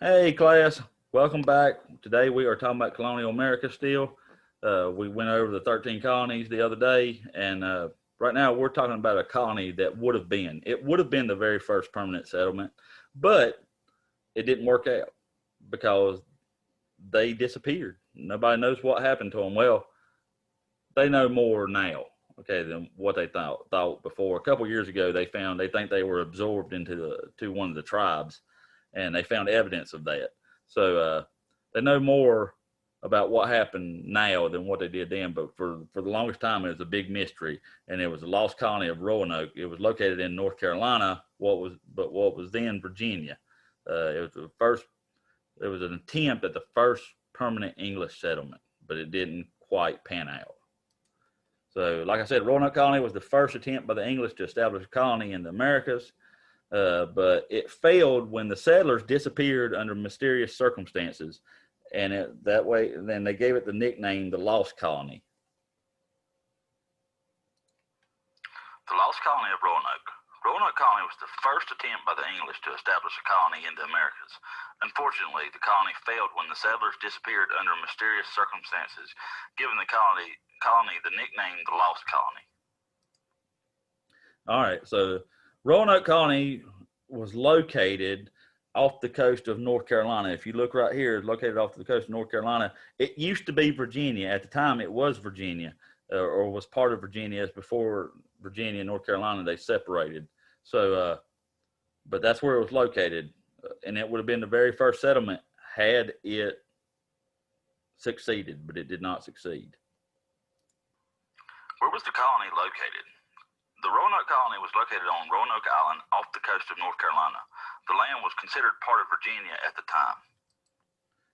Hey class, welcome back. Today we are talking about colonial America still. We went over the 13 colonies the other day, and right now we're talking about a colony that would have been. It would have been the very first permanent settlement, but it didn't work out because they disappeared. Nobody knows what happened to them. Well, they know more now, okay, than what they thought before. A couple years ago, they think they were absorbed into to one of the tribes, and they found evidence of that. So they know more about what happened now than what they did then. But for the longest time, it was a big mystery, and it was the lost colony of Roanoke. It was located in North Carolina, what was then Virginia. It was the first. It was an attempt at the first permanent English settlement, but it didn't quite pan out. So, like I said, Roanoke Colony was the first attempt by the English to establish a colony in the Americas, but it failed when the settlers disappeared under mysterious circumstances, and that way, then they gave it the nickname the Lost Colony. The lost colony of Roanoke. Roanoke Colony was the first attempt by the English to establish a colony in the Americas. Unfortunately, the colony failed when the settlers disappeared under mysterious circumstances, giving the colony the nickname the Lost Colony. All right, so Roanoke Colony was located off the coast of North Carolina. If you look right here, it's located off the coast of North Carolina. It used to be Virginia. At the time, it was Virginia, or was part of Virginia. As before Virginia and North Carolina, they separated. So, but that's where it was located, and it would have been the very first settlement had it succeeded, but it did not succeed. Where was the colony located? The Roanoke Colony was located on Roanoke Island off the coast of North Carolina. The land was considered part of Virginia at the time.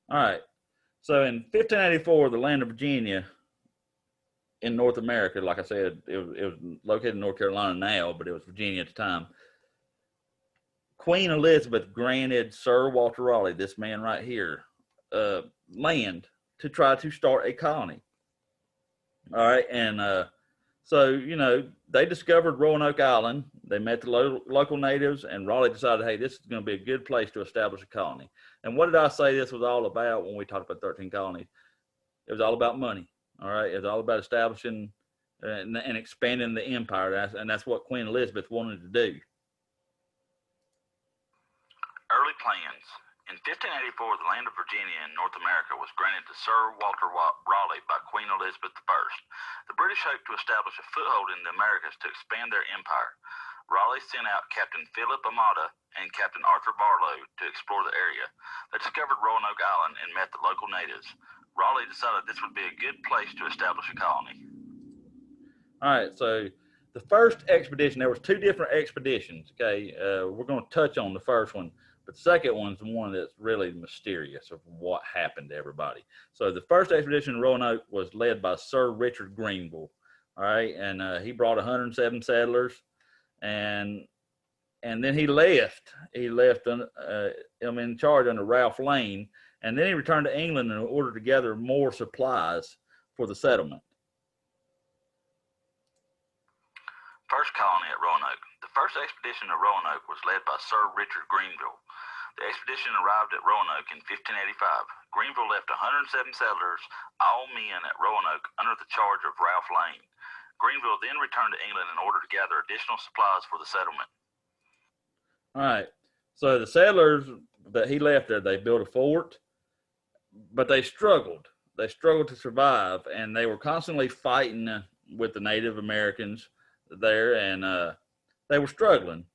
All right. So in 1584, the land of Virginia in North America, like I said, it was located in North Carolina now, but it was Virginia at the time. Queen Elizabeth granted Sir Walter Raleigh, this man right here, land to try to start a colony. All right. And so, they discovered Roanoke Island. They met the local natives, and Raleigh decided, hey, this is going to be a good place to establish a colony. And what did I say this was all about when we talked about 13 colonies? It was all about money. All right. It was all about establishing and expanding the empire. And that's what Queen Elizabeth wanted to do. Early plans. In 1584, the land of Virginia in North America was granted to Sir Walter Raleigh by Queen Elizabeth I. The British hoped to establish a foothold in the Americas to expand their empire. Raleigh sent out Captain Philip Amata and Captain Arthur Barlow to explore the area. They discovered Roanoke Island and met the local natives. Raleigh decided this would be a good place to establish a colony. All right, so the first expedition, there was two different expeditions, okay? We're going to touch on the first one, but the second one's the one that's really mysterious of what happened to everybody. So the first expedition in Roanoke was led by Sir Richard Grenville, all right? And he brought 107 settlers, and then he left. He left him in charge under Ralph Lane, and then he returned to England in order to gather more supplies for the settlement. First colony at Roanoke. The first expedition to Roanoke was led by Sir Richard Grenville. The expedition arrived at Roanoke in 1585. Grenville left 107 settlers, all men at Roanoke, under the charge of Ralph Lane. Grenville then returned to England in order to gather additional supplies for the settlement. All right. So the settlers that he left there, they built a fort, but they struggled. They struggled to survive, and they were constantly fighting with the Native Americans there, and they were struggling.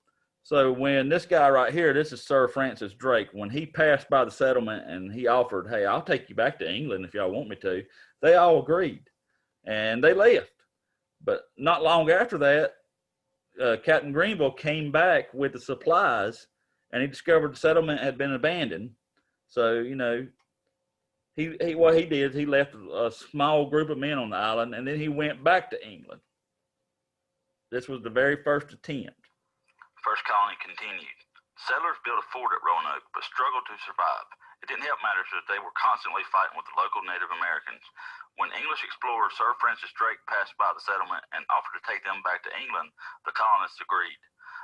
So when this guy right here, this is Sir Francis Drake, when he passed by the settlement and he offered, hey, I'll take you back to England if y'all want me to, they all agreed, and they left. But not long after that, Captain Grenville came back with the supplies, and he discovered the settlement had been abandoned. So, what he did is he left a small group of men on the island, and then he went back to England. This was the very first attempt. First colony continued. Settlers built a fort at Roanoke, but struggled to survive. It didn't help matters that they were constantly fighting with the local Native Americans. When English explorer Sir Francis Drake passed by the settlement and offered to take them back to England, the colonists agreed.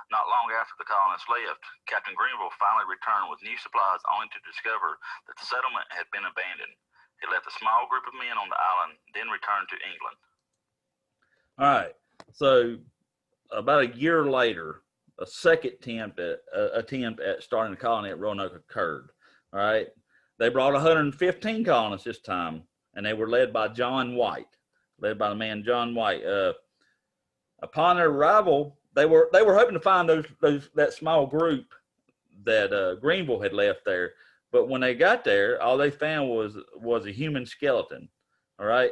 Not long after the colonists left, Captain Grenville finally returned with new supplies only to discover that the settlement had been abandoned. He left a small group of men on the island, then returned to England. All right. So about a year later, a second attempt at starting the colony at Roanoke occurred. All right. They brought 115 colonists this time, and they were led by John White, led by the man John White. Upon their arrival, they were hoping to find that small group that Grenville had left there, but when they got there, all they found was a human skeleton. All right,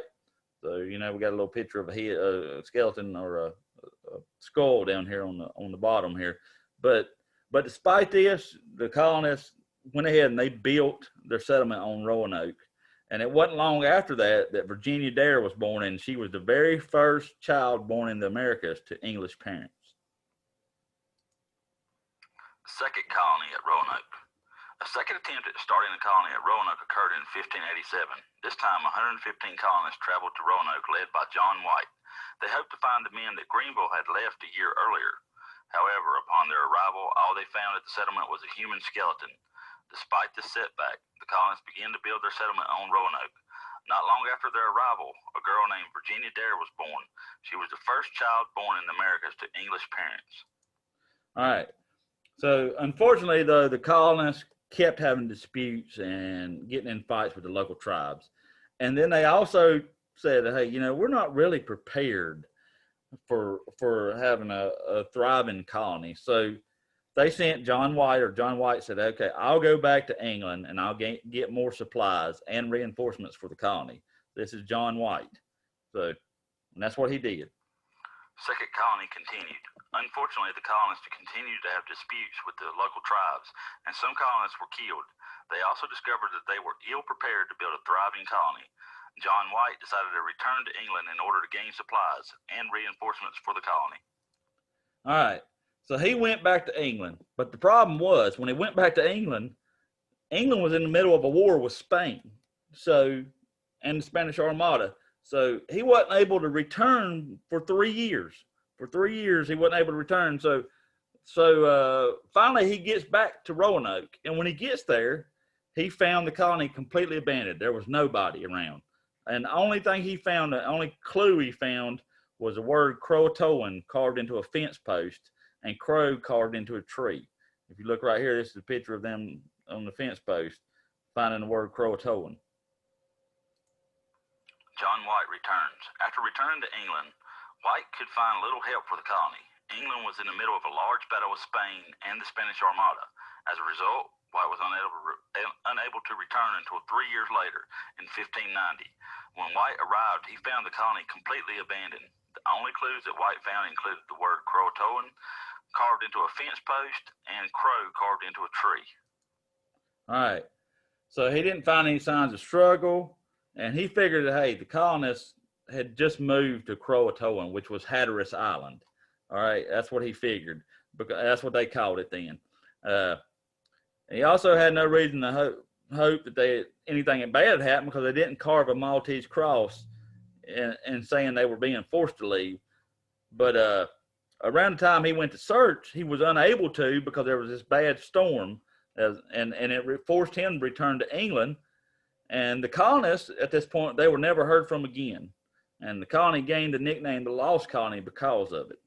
so we got a little picture of a skeleton or a skull down here on the bottom here, but despite this, the colonists went ahead and they built their settlement on Roanoke. And it wasn't long after that Virginia Dare was born, and she was the very first child born in the Americas to English parents. Second colony at Roanoke. A second attempt at starting a colony at Roanoke occurred in 1587. This time, 115 colonists traveled to Roanoke, led by John White. They hoped to find the men that Grenville had left a year earlier. However, upon their arrival, all they found at the settlement was a human skeleton. Despite this setback, the colonists began to build their settlement on Roanoke. Not long after their arrival, a girl named Virginia Dare was born. She was the first child born in the Americas to English parents. All right. So, unfortunately, though, the colonists kept having disputes and getting in fights with the local tribes. And then they also said, hey, we're not really prepared for having a thriving colony. So they sent John White, or John White said, okay, I'll go back to England and I'll get more supplies and reinforcements for the colony. This is John White. So, and that's what he did. Second colony continued. Unfortunately, the colonists continued to have disputes with the local tribes, and some colonists were killed. They also discovered that they were ill prepared to build a thriving colony. John White decided to return to England in order to gain supplies and reinforcements for the colony. All right. So he went back to England, but the problem was when he went back to England, England was in the middle of a war with Spain, and the Spanish Armada. So he wasn't able to return for 3 years. For 3 years, he wasn't able to return. So finally, he gets back to Roanoke, and when he gets there, he found the colony completely abandoned. There was nobody around, and the only thing he found, the only clue he found, was the word Croatoan carved into a fence post, and crow carved into a tree. If you look right here, this is a picture of them on the fence post, finding the word Croatoan. John White returns. After returning to England, White could find little help for the colony. England was in the middle of a large battle with Spain and the Spanish Armada. As a result, White was unable to return until 3 years later, in 1590. When White arrived, he found the colony completely abandoned. The only clues that White found included the word Croatoan carved into a fence post and crow carved into a tree. All right. So he didn't find any signs of struggle, and he figured that, hey, the colonists had just moved to Croatoan, which was Hatteras Island. All right. That's what he figured, because that's what they called it then. He also had no reason to hope that anything bad had happened, because they didn't carve a Maltese cross and saying they were being forced to leave. But around the time he went to search, he was unable to, because there was this bad storm, and it forced him to return to England. And the colonists at this point, they were never heard from again. And the colony gained the nickname the Lost Colony because of it.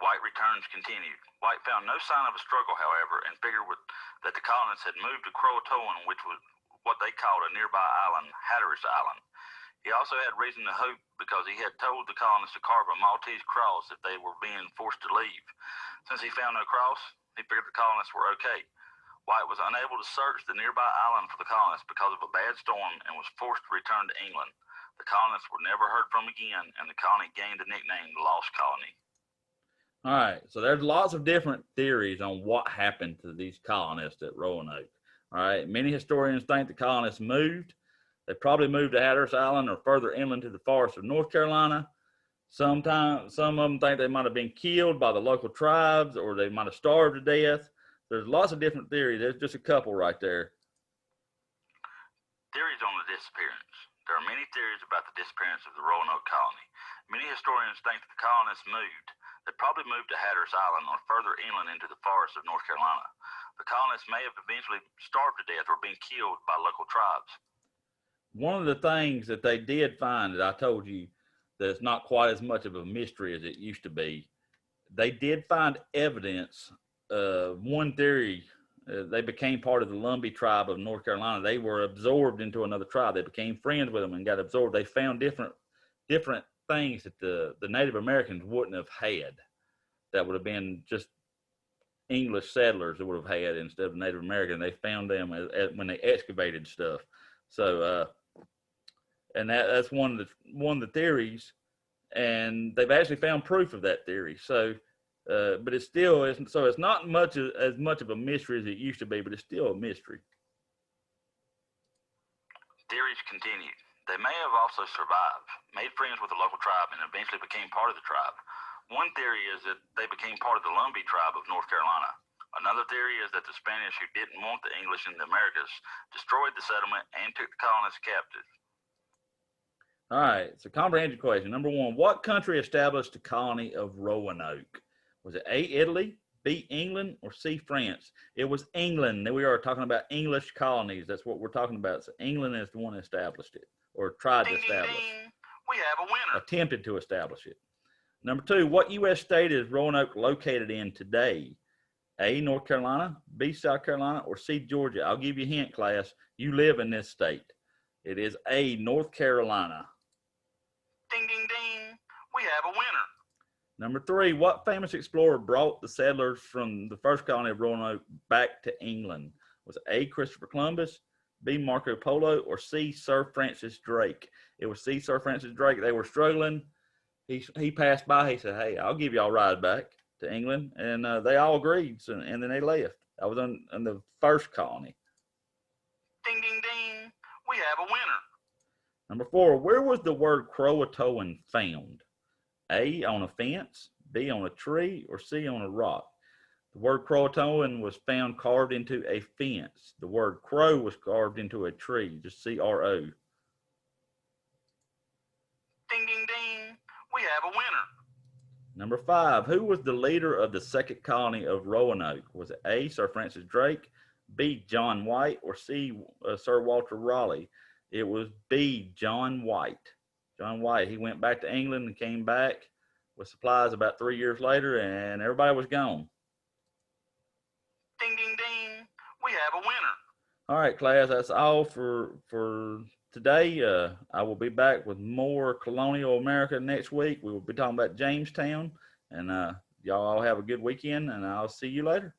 White returns continued. White found no sign of a struggle, however, and figured that the colonists had moved to Croatoan, which was what they called a nearby island, Hatteras Island. He also had reason to hope, because he had told the colonists to carve a Maltese cross if they were being forced to leave. Since he found no cross, he figured the colonists were okay. White was unable to search the nearby island for the colonists because of a bad storm and was forced to return to England. The colonists were never heard from again, and the colony gained the nickname the Lost Colony. All right, so there's lots of different theories on what happened to these colonists at Roanoke. All right, many historians think the colonists moved. They probably moved to Hatteras Island or further inland to the forests of North Carolina. Some of them think they might have been killed by the local tribes, or they might have starved to death. There's lots of different theories. There's just a couple right there. Theories on the disappearance. There are many theories about the disappearance of the Roanoke Colony. Many historians think that the colonists moved. They probably moved to Hatteras Island or further inland into the forests of North Carolina. The colonists may have eventually starved to death or been killed by local tribes. One of the things that they did find that I told you that it's not quite as much of a mystery as it used to be, they did find evidence. One theory, they became part of the Lumbee tribe of North Carolina. They were absorbed into another tribe. They became friends with them and got absorbed. They found different things that the Native Americans wouldn't have had. That would have been just English settlers that would have had instead of Native American. They found them when they excavated stuff. So, and that's one of the theories, and they've actually found proof of that theory. So, but it's still isn't. So it's not as much of a mystery as it used to be, but it's still a mystery. Theories continued. They may have also survived, made friends with the local tribe, and eventually became part of the tribe. One theory is that they became part of the Lumbee tribe of North Carolina. Another theory is that the Spanish, who didn't want the English in the Americas, destroyed the settlement and took the colonists captive. All right, so comprehension question. Number one, what country established the colony of Roanoke? Was it A, Italy, B, England, or C, France? It was England. We are talking about English colonies. That's what we're talking about. So England is the one that established it, or tried to establish. Ding, ding. We have a winner. Attempted to establish it. Number two, what U.S. state is Roanoke located in today? A, North Carolina, B, South Carolina, or C, Georgia? I'll give you a hint, class. You live in this state. It is A, North Carolina. Ding, ding, ding. We have a winner. Number three, what famous explorer brought the settlers from the first colony of Roanoke back to England? Was it A, Christopher Columbus, B, Marco Polo, or C, Sir Francis Drake? It was C, Sir Francis Drake. They were struggling. He passed by. He said, "Hey, I'll give y'all a ride back to England," and they all agreed. So, and then they left. I was in the first colony. Ding, ding, ding. We have a winner. Number four, where was the word Croatoan found? A, on a fence, B, on a tree, or C, on a rock? The word Croatoan was found carved into a fence. The word crow was carved into a tree, just C-R-O. Ding, ding, ding. We have a winner. Number five, who was the leader of the second colony of Roanoke? Was it A, Sir Francis Drake, B, John White, or C, Sir Walter Raleigh? It was B, John White. John White, he went back to England and came back with supplies about 3 years later, and everybody was gone. Ding, ding, ding. We have a winner. All right, class, that's all for today. I will be back with more colonial America next week. We will be talking about Jamestown, and y'all all have a good weekend, and I'll see you later.